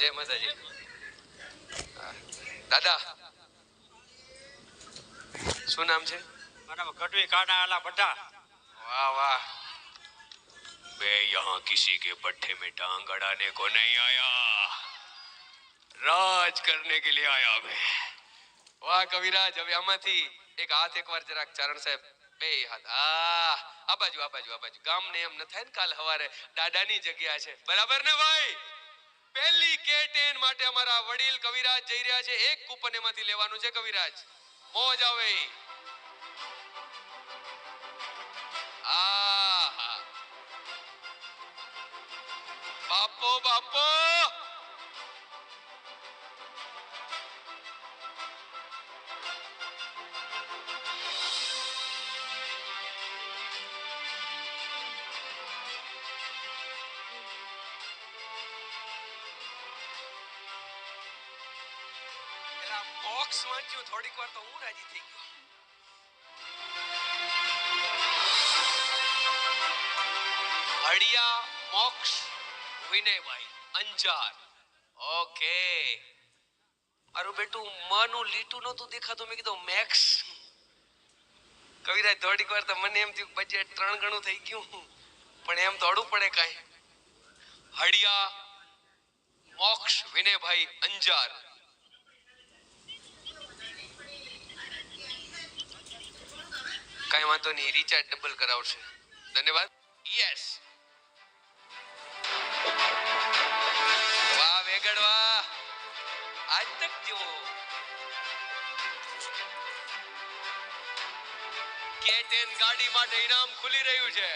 જય માતાજી. દાદા શું નામ છે? મારા ગઢવી કાના આલા બઢા. वाह वाह. मैं यहाँ किसी के पट्टे में टांग अड़ाने को नहीं आया, राज करने के लिए आया मैं. વાહ કવિરાજ. હવે આમાંથી એક હાથ એકવાર જરાક ચરણ સાહેબ બે હાથ. આ બાજુ આ બાજુ આ બાજુ. ગામ ને એમ ન થાય ને કાલ હવારે દાદાની જગ્યા છે, બરાબર ને ભાઈ? પહેલી K10 માટે અમારા વડીલ કવિરાજ જઈ રહ્યા છે. એક કૂપન એમાંથી લેવાનું છે કવિરાજ. મોજ આવે. બાપો બાપો. બોક્સ વાંચ્યું થોડીક વાર તો હું રાજી થઈ ગયો. હડિયા મોક્ષ વિનયભાઈ અંજાર. ઓકે. અરે બેટું માનું લીટું નતું દેખાતું, મેં કીધું મેક્સ. કવિરાજ થોડીક વાર તો મને એમ થયું બજેટ 3 ગણું થઈ ગયું, પણ એમ દોડવું પડે કાંઈ. હડિયા મોક્ષ વિનયભાઈ અંજાર. કઈ વાંધો નહીં, રિચાર્જ ડબલ કરાવશે. ધન્યવાદ. યસ. વાહ વેગડ વાહ. આજ તક જેવો K10 ગાડી માટે ઇનામ ખુલી રહ્યું છે.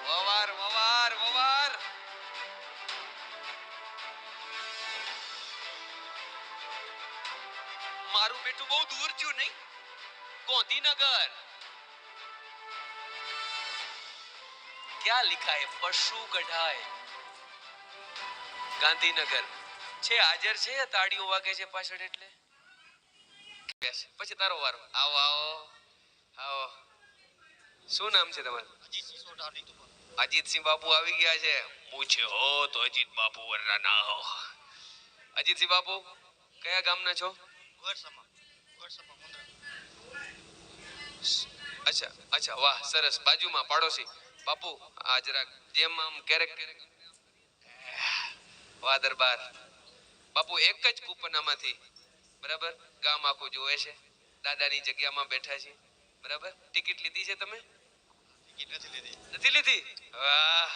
વવાર વવાર વવાર. મારું બેટું બહુ દૂર જ્યું નહીં. ગોંધીનગર. क्या लिखा है? पशु कढ़ाई गांधीनगर છે. હાજર છે. તાળીઓ વાગે છે પાછળ એટલે. પછી તારો વારો. આવો આવો આવો. શું નામ છે તમારું? અજીતસિંહ બાપુ આવી ગયા છે. પૂછે હો તો અજીત બાપુ વરના ના હો. અજીતસિંહ બાપુ કયા ગામના છો? અચ્છા અચ્છા. વાહ સરસ. બાજુમાં પાડોશી. બાપુ આ જરાક જેમ આમ ક્યારેક વાહ દરબાર. બાપુ એક જ કૂપન આમાંથી, બરાબર? ગામ આખું જોવે છે. દાદાની જગ્યામાં બેઠા છે, બરાબર? ટિકિટ લીધી છે તમે? નથી લીધી? વાહ.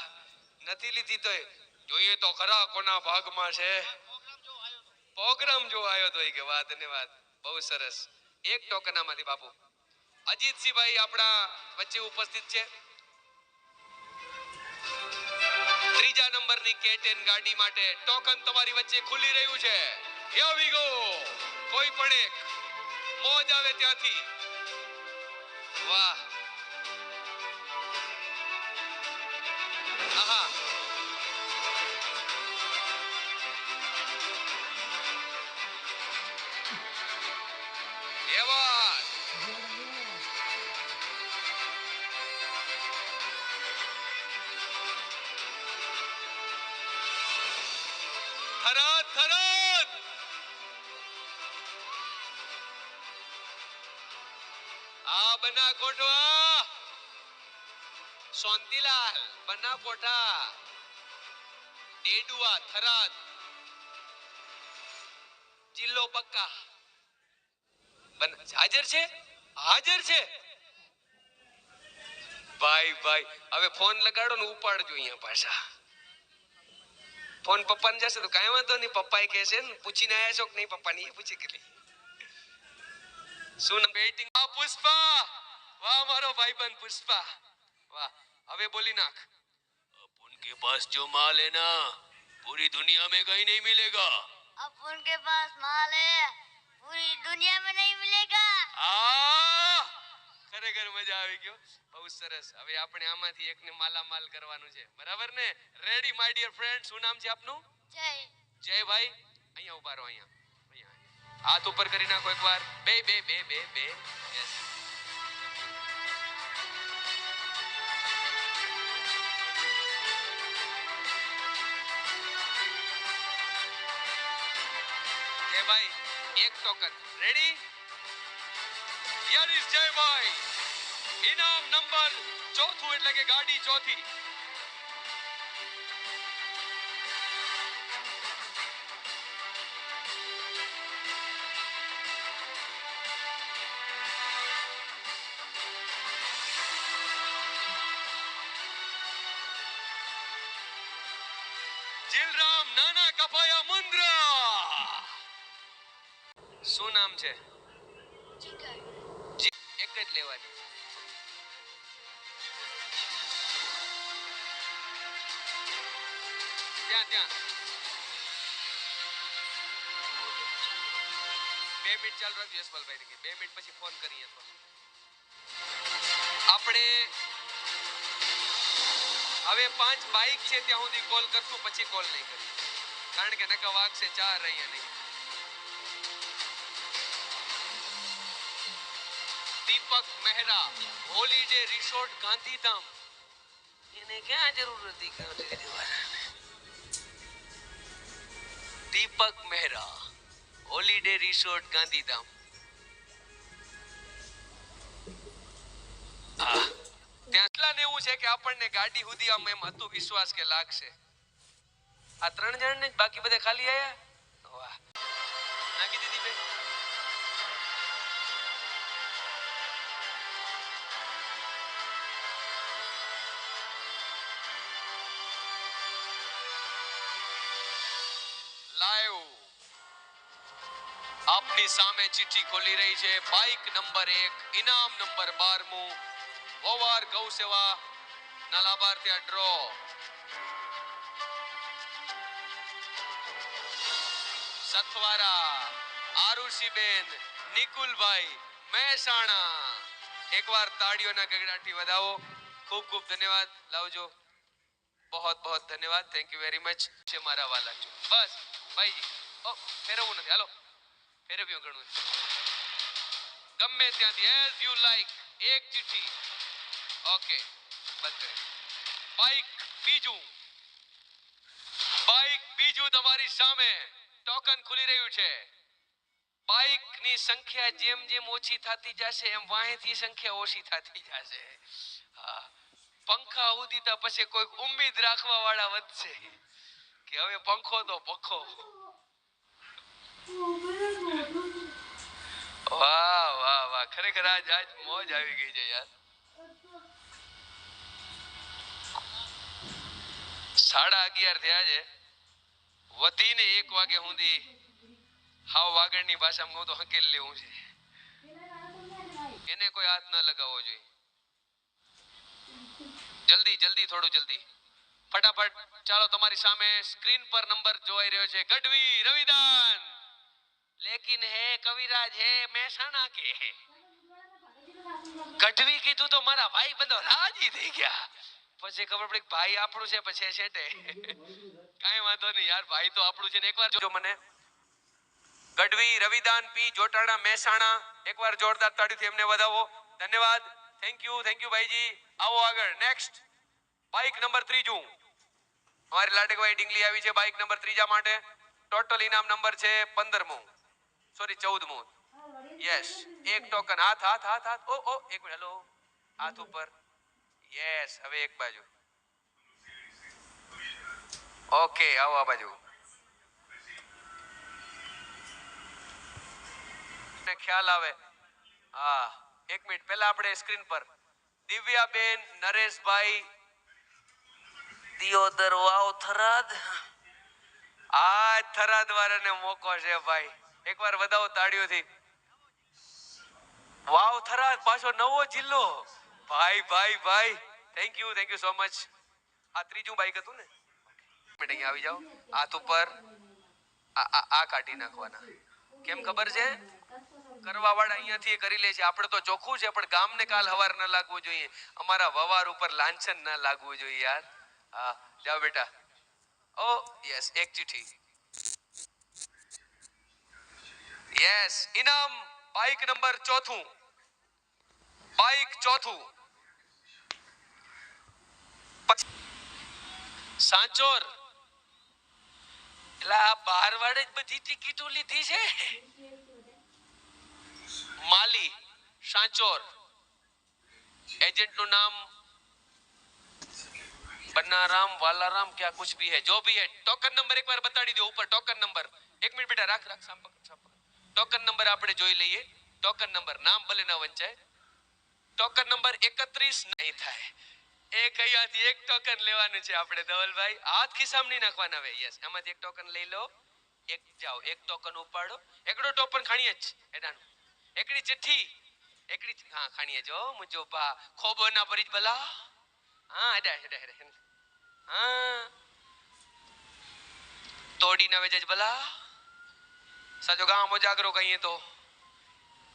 નથી લીધી તો જોઈએ તો ખરા કોના ભાગમાં છે. પ્રોગ્રામ જો આવ્યો તો કે વાહ ધન્યવાદ. બહુ સરસ. એક ટોકન આમાંથી બાપુ. અજીતસિંહભાઈ આપણા વચ્ચે ઉપસ્થિત છે. ત્રીજા નંબરની K10 ગાડી માટે ટોકન તમારી વચ્ચે ખુલી રહ્યું છે. Here we go. કોઈ પણ એક મોજ આવે ત્યાંથી. વાહ. આહા. એવા થરાદ થરાદ. આ બના કોઠવા. સોંતીલાલ બના કોઠા ડેડુઆ થરાદ જિલ્લો પક્કા. હાજર છે? હાજર છે ભાઈ ભાઈ. હવે ફોન લગાડો ને ઉપાડજો અહીંયા પાછા. ફોન પપ્પાને જશે તો કાંઈ વાંધો નહીં. પપ્પા કહે છે ને પૂછીને આયા છો કે નહીં પપ્પાને, એ પૂછી કે શું બેટિંગ. આ પુષ્પા. વાહ મારો ભાઈબંધ પુષ્પા. વાહ. હવે બોલી નાખ. अपन के पास जो माल है ना पूरी दुनिया में कहीं नहीं मिलेगा. अपन के पास माल है पूरी दुनिया में नहीं मिलेगा. ખરેખર મજા આવી ગયો. બહુ સરસ. હવે આપણે આમાંથી એકને માલામાલ કરવાનું છે, બરાબર ને? Ready my dear friend. શું નામ છે આપનું? જય. જયભાઈ અહીંયા ઉભા રહો. અહીંયા હાથ ઉપર કરી નાખો એકવાર. બે બે બે બે બે. યસ. ભાઈ એક token ready year is Jaybhai ઇનામ નંબર ચોથું એટલે કે ગાડી ચોથી જીલરામ નાના કપાયા મુંદ્રા શું નામ છે એક જ લેવાની ત્યાં ત્યાં 2 મિનિટ ચાલુ રાખજો યશપાલભાઈ ને 2 મિનિટ પછી ફોન કરીએ તો આપણે હવે 5 બાઇક છે ત્યાં સુધી કોલ કરશું પછી કોલ નહીં કરીએ કારણ કે નકા વાગશે 4 અહીંયા નહીં દીપક મહેરા હોલીડે રિસોર્ટ ગાંધીધામ એને ક્યાં જરૂર હતી દીપક મહેરા હોલીડે રિસોર્ટ ગાંધીધામ ત્યાં એટલા ને એવું છે કે આપણને ગાડી સુધી આમ એમ હતું વિશ્વાસ કે લાગશે આ 3 જણ ને બાકી બધા ખાલી આયા વાહ નાખી દીધી બે લાઈવ આપની સામે ચિઠ્ઠી ખોલી રહી છે બાઇક નંબર 1 ઇનામ નંબર 12મું વવાર ગૌ સેવા ના લાભાર્થી આ ડ્રો સથવારા આરુષીબેન નિકુલભાઈ મહેસાણા એકવાર તાળીઓના ગગડાટી વધાવો ખૂબ ખૂબ ધન્યવાદ લાવજો बहुत बहुत धन्यवाद थैंक यू वेरी मच છે મારા વાલા છો બસ ભાઈજી ઓ ફેરવવું નથી હાલો ફેરવ્યું ઘણું ગમે ત્યાંથી એઝ યુ લાઈક એક ચિઠ્ઠી ઓકે બંધ કરે બાઇક બીજું તમારી સામે ટોકન ખુલી રહ્યું છે બાઇક ની સંખ્યા જેમ જેમ ઓછી થતી જશે એમ વાહેથી સંખ્યા ઓછી થતી જશે હા પંખા ઉદીતા પછી કોઈ ઉમ્મીદ રાખવા વાળા વધશે કે હવે પંખો તો પખો વાહ વાહ વાહ ખરેખર આજ મોજ આવી ગઈ છે યાર 11:30 થયા છે વધીને 1 વાગે સુધી હાવ વાગડની ભાષામાં કહું તો હકેલ લેવું છે એને કોઈ હાથ ન લગાવવો જોઈએ જલ્દી જલ્દી થોડું જલ્દી ફટાફટ ચાલો તમારી સામે સ્ક્રીન પર નંબર જોઈ રહ્યો છે ગઢવી રવિદાન લેકિન હે કવિરાજ હે મહેસાણા કે ગઢવી કીધું તો મારા ભાઈ બંધો રાજી થઈ ગયા પછી ખબર પડી ભાઈ આપણું છે પછી છેટે કાઈ વાંધો નહીં યાર ભાઈ તો આપણું છે ને એકવાર જોજો મને ગઢવી રવિદાન પી જોટાણા મહેસાણા એકવાર જોરદાર તાળીથી એમને વધાવો ધન્યવાદ થેન્ક યુ ભાઈજી आओ આગળ નેક્સ્ટ બાઇક નંબર 3 हमारे लाडकभाई ડીંગલી આવી છે બાઇક નંબર 3 માટે ટોટલ ઇનામ નંબર છે 15મો સોરી 14મો યસ એક ટોકન હાથ ઓ એક મિનિટ હેલો હાથ ઉપર યસ હવે એક બાજુ ઓકે આવો આ બાજુ ને ખ્યાલ આવે હા એક મિનિટ પહેલા આપણે સ્ક્રીન પર દિવ્યાબેન નરેશભાઈ દિયોદર વાવ થરાદ આ થરાદ વાળાને મોકો છે ભાઈ એકવાર વધાવો તાળીઓથી વાવ થરાદ પાછો નવો જિલ્લો ભાઈ થેન્ક યુ સો મચ આ ત્રીજું બાઈક હતું ને મિનિટ અહીંયા આવી જાઓ હાથ ઉપર આ કાઢી નાખવાના કેમ ખબર છે કરવા વાળા અહીંયાથી કરી લે છે આપણે તો ચોખ્ખું છે પણ ગામને કાલ હવાર ન લાગવું જોઈએ અમારા વવાર ઉપર લાંછન ન લાગવું જોઈએ યાર હા જાઓ બેટા ઓ યસ એક ચિઠ્ઠી યસ ઇનામ બાઇક નંબર 4 બાઇક 4 સાંચોર એટલે આ બહારવાળે જ બધી ટિકિટો લીધી છે. માલી સાંચોર एजेंट નું नाम बनाराम वालाराम क्या कुछ भी है जो भी है टोकन नंबर एक बार बताड़ी दो ऊपर टोकन नंबर 1 मिनिट बेटा राख राख टोकन नंबर આપણે જોઈ લઈએ ટોકન નંબર નામ ભલે ના વંચાય ટોકન નંબર 31 નહીં થાય એક અહીંયાથી એક ટોકન લેવાનું છે આપણે ધવલભાઈ હાથ ખિસ્સામાં નહીં નાખવાના હવે યસ આમાંથી એક ટોકન લઈ લો એક જાઓ એક ટોકન ઉપાડો એકડો ટોકન ખાણીએ જ એડાનું એકડી ચિઠ્ઠી એકડી હા ખાણીએ જો મુજો બા ખોબો ના પરી ભલા હા એડા એડા એડા હા તોડી ના વેજે ભલા સાજો ગામ ઉજાગરો કહીએ તો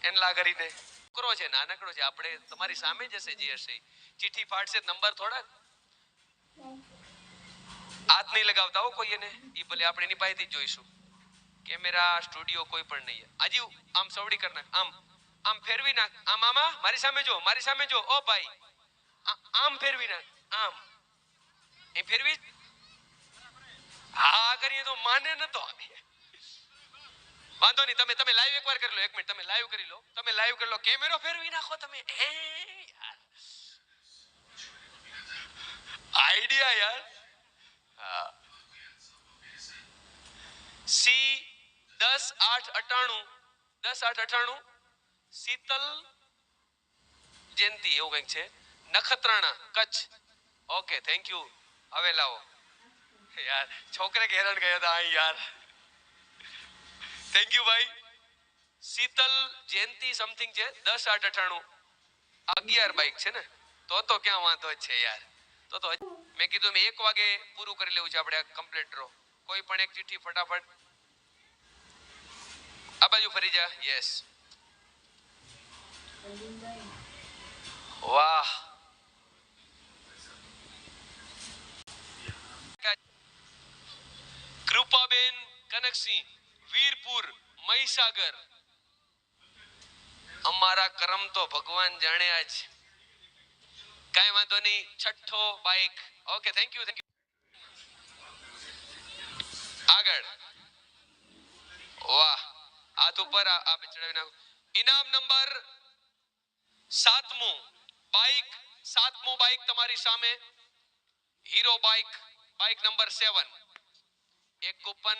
એનલા કરીને છોકરો છે નાનકડો છે આપણે તમારી સામે જ હશે જે હશે ચિઠ્ઠી ફાડશે નંબર થોડા હાથ નહીં લગાવતા હો કોઈ એને ઈ ભલે આપણે એની પાસેથી જ જોઈશું કેમેરા સ્ટુડિયો કોઈ પણ નહીં હજી આમ સવડી કર નાખ આમ આમ ફેરવી નાખ આમ આમાં મારી સામે જો ઓ ભાઈ આમ ફેરવી નાખ આમ એ ફેરવી હા કરીએ તો માને ન તો આવે વાંધો નહીં તમે લાઈવ એકવાર કરી લો 1 મિનિટ તમે લાઈવ કરી લો કેમેરો ફેરવી નાખો તમે હે યાર આઈડિયા યાર સી 10/8/98 શીતલ જયંતિ એવું કંઈક છે Nakhatrana Kutch okay thank you હવે લાવો યાર છોકરે કે હેરાન ગયા હતા યાર થેન્ક યુ ભાઈ શીતલ જયંતિ સમથિંગ છે 10/8/98 11 બાઈક છે ને તો ક્યાં વાંધો છે યાર તો મેં કીધું મેં 1 વાગે પૂરું કરી લેવું છે આપણે આ કમ્પ્લીટ ડ્રો કોઈ પણ એક ચિઠ્ઠી ફટાફટ આ બાજુ ફરી જા યસ વાહ કૃપાબેન કનકસિંહ વીરપુર મહીસાગર અમારા કરમ તો ભગવાન જાણે આજ કાઈ વાંધો નહીં છઠ્ઠો બાઈક ઓકે થેન્ક યુ આગળ વાહ હાથ ઉપર આ ચડાવી નાખો ઇનામ નંબર 7મો બાઈક તમારી સામે હીરો બાઈક નંબર 7 એક કૂપન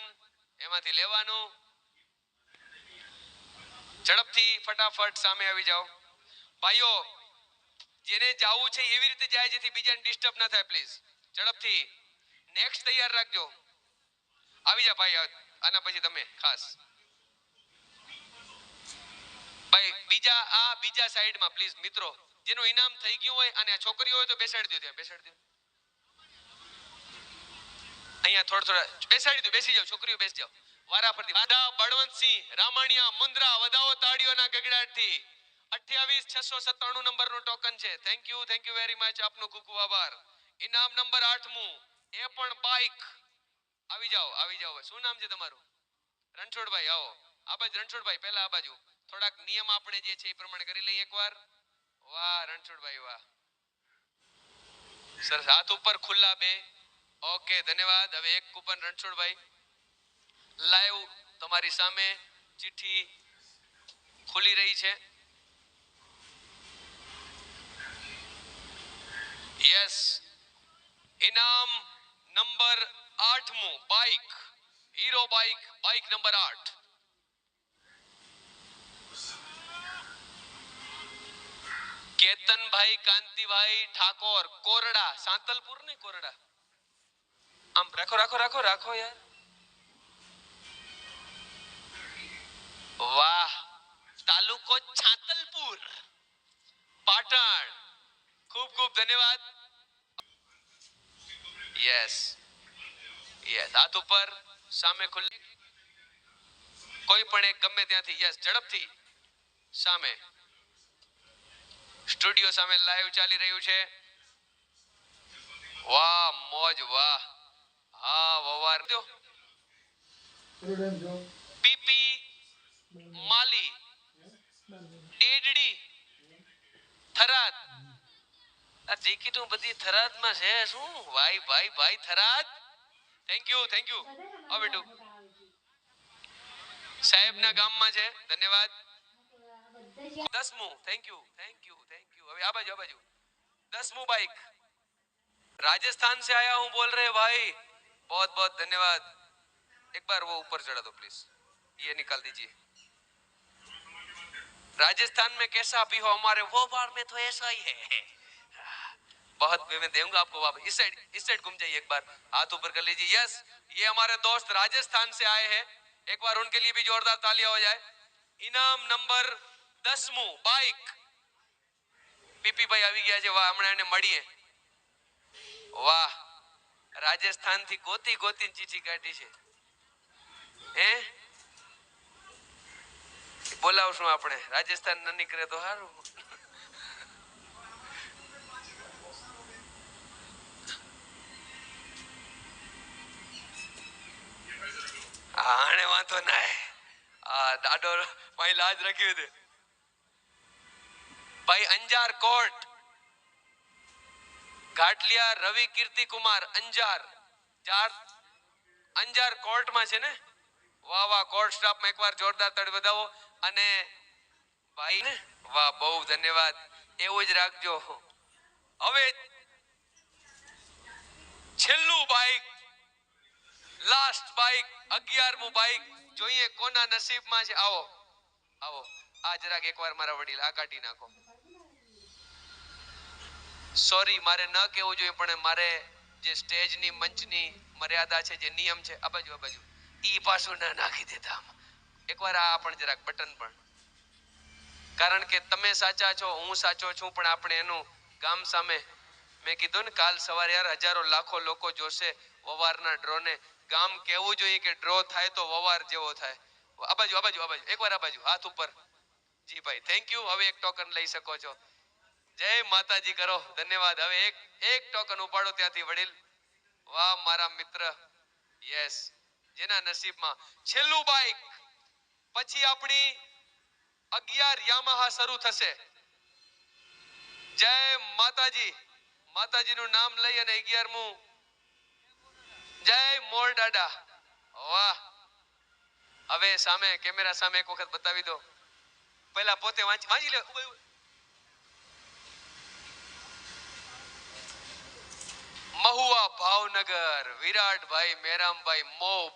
એમાંથી લેવાનું ઝડપથી ફટાફટ સામે આવી જાઓ ભાઈઓ જેને જાવું છે એવી રીતે જાય જેથી બીજાને ડિસ્ટર્બ ના થાય પ્લીઝ ઝડપથી નેક્સ્ટ તૈયાર રાખજો આવી જા ભાઈ આના પછી તમે ખાસ ભાઈ બીજા સાઈડમાં પ્લીઝ મિત્રો જેનું ઇનામ થઈ ગયું હોય અને આ છોકરીઓ હોય તો બેસાડી દો ત્યાં બેસાડી દો અહીંયા થોડા બેસાડી દો બેસી જાઓ છોકરીઓ બેસી જાઓ વારા ફરતી વાદા બળવંતસિંહ રામાણિયા મુંદ્રા વધાવો તાળીઓના ગગડાટથી 28697 નંબરનું ટોકન છે થેન્ક યુ વેરી મચ આપનો ખૂબ ખૂબ આભાર ઇનામ નંબર 8મું એ પણ બાઈક આવી જાઓ શું નામ છે તમારું રણછોડભાઈ આવો આ બાજુ રણછોડભાઈ પહેલા આ બાજુ થોડાક નિયમ આપણે જે છે એ પ્રમાણે કરી લઈએ એકવાર વાહ રણછોડભાઈ વાહ સરસ હાથ ઉપર ખુલ્લા બે ઓકે ધન્યવાદ હવે એક કૂપન રણછોડભાઈ લાઈવ તમારી સામે ચિઠ્ઠી ખુલી રહી છે યસ ઇનામ નંબર 8મું bike Hero bike number 8 Ketanbhai Kantibhai Thakor Korda Santalpur ને કોરડા આમ રાખો યાર વાહ તાલુકો છાતલપુર પાટણ ખૂબ ધન્યવાદ યસ હાથ ઉપર સામે ખુલ્લી કોઈ પણ એક ગમે ત્યાંથી યસ ઝડપથી સામે સ્ટુડિયો સામે લાઈવ ચાલી રહ્યું છે વાહ મોજ વાહ હા વવાર દો પીપી માલી ડેડડી થરાદ આ ટિકિટો બધી થરાદમાં છે શું ભાઈ થરાદ થેન્ક યુ આ બેટુ સાહેબના ગામમાં છે. ધન્યવાદ. 10મું. Thank you. હવે આ બાજુ 10મું बाइक राजस्थान से आया हूं बोल रहे भाई, बहुत बहुत धन्यवाद. एक बार वो ऊपर चढ़ा दो प्लीज, ये निकाल दीजिए. राजस्थान में कैसा भी हो हमारे वो बार में तो ऐसा ही है. बहुत मैं दूंगा आपको वापस. इस साइड घूम जाइए, एक बार हाथ ऊपर कर लीजिए. यस, ये हमारे दोस्त राजस्थान से आए हैं, एक बार उनके लिए भी जोरदार तालियां हो जाए. इनाम नंबर 10મું बाइक पीपी भाई આવી ગયા છે. વાહ, હમણાં એને મળીએ. વાહ, રાજસ્થાન થી ગોતી ચીઠી કાઢી છે. હે બોલાવશું આપણે, રાજસ્થાન ન નીકળે તો સારું. આને વાંધો ના. આ દાડો ભાઈ લાજ રાખ્યું છે ભાઈ. અંજાર કોર્ટ ઘાટલિયા રવિ કીર્તિ કુમાર અંજાર કોર્ટમાં છે ને. વાહ વાહ, કોર્ટ સ્ટાફમાં એકવાર જોરદાર તાળી વધાવો. અને ભાઈ ને વાહ, બહુ ધન્યવાદ. એવું જ રાખજો. હવે છેલ્લું બાઈક, લાસ્ટ બાઈક, 11મું બાઈક. જોઈએ કોના નસીબમાં છે. આવો આ જરાક એકવાર મારા વડીલ આ કાઢી નાખો. સોરી, મારે ન કહેવું જોઈએ પણ મારે જે સ્ટેજની મંચની મર્યાદા છે, જે નિયમ છે, આ બાજુ ઈ પાછું ના નાખી દેતા. એકવાર આ પણ જરાક બટન પણ, કારણ કે તમે સાચા છો, હું સાચો છું, પણ આપણે એનું ગામ સામે મેં કીધું ને કાલ સવારે યાર હજારો લાખો લોકો જોશે વવારના ડ્રોને. ગામ કેવું જોઈએ કે ડ્રો થાય તો વવાર જેવો થાય. આ બાજુ એકવાર આ બાજુ હાથ ઉપર. જી ભાઈ થેન્ક યુ. હવે એક ટોકન લઈ શકો છો. જય માતાજી કરો. ધન્યવાદ. હવે એક ટોકન ઉપાડો ત્યાંથી વડીલ. વાહ મારા મિત્ર. યસ, જેના નસીબમાં છેલ્લું બાઈક, પછી આપણી 11 યામાહા શરૂ થશે. જય માતાજી. માતાજીનું નામ લઈ અને 11મું જય મોર દાદા. વાહ. હવે સામે કેમેરા સામે એક વખત બતાવી દો. પહેલા પોતે વાંચી લે. મહુવા ભાવનગર, વિરાટભાઈ મેરામભાઈ મોબ.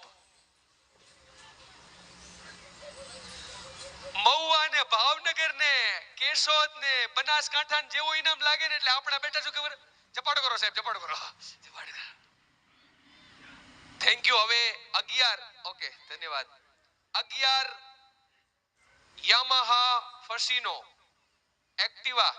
મહુવા ને ભાવનગર ને કેશોદ ને બનાસકાંઠા ને જેવો ઇનામ લાગે ને એટલે આપણા બેટા શું ખબર, ચપાડો કરો સાહેબ, ચપાડો કરો. Thank you. હવે 11, ઓકે ધન્યવાદ. 11 યામાહા ફસીનો એક્ટિવા